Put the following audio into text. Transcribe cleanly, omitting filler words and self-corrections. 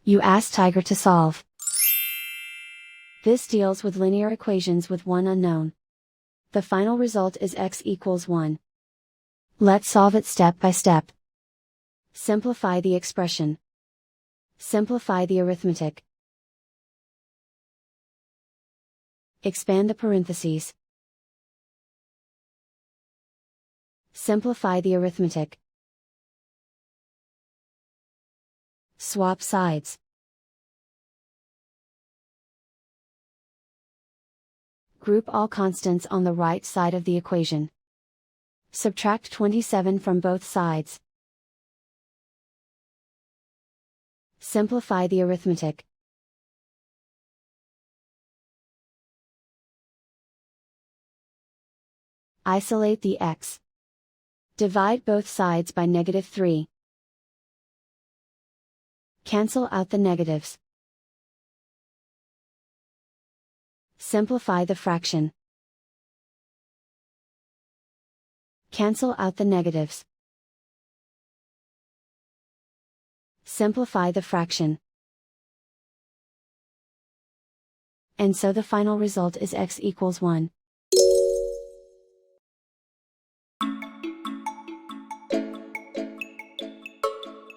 You ask Tiger to solve. This deals with linear equations with one unknown. The final result is x equals 1. Let's solve it step by step. Simplify the expression. Simplify the arithmetic. Expand the parentheses. Simplify the arithmetic. Swap sides. Group all constants on the right side of the equation. Subtract 27 from both sides. Simplify the arithmetic. Isolate the x. Divide both sides by -3. Cancel out the negatives. Simplify the fraction. Cancel out the negatives. Simplify the fraction. And so the final result is x equals 1.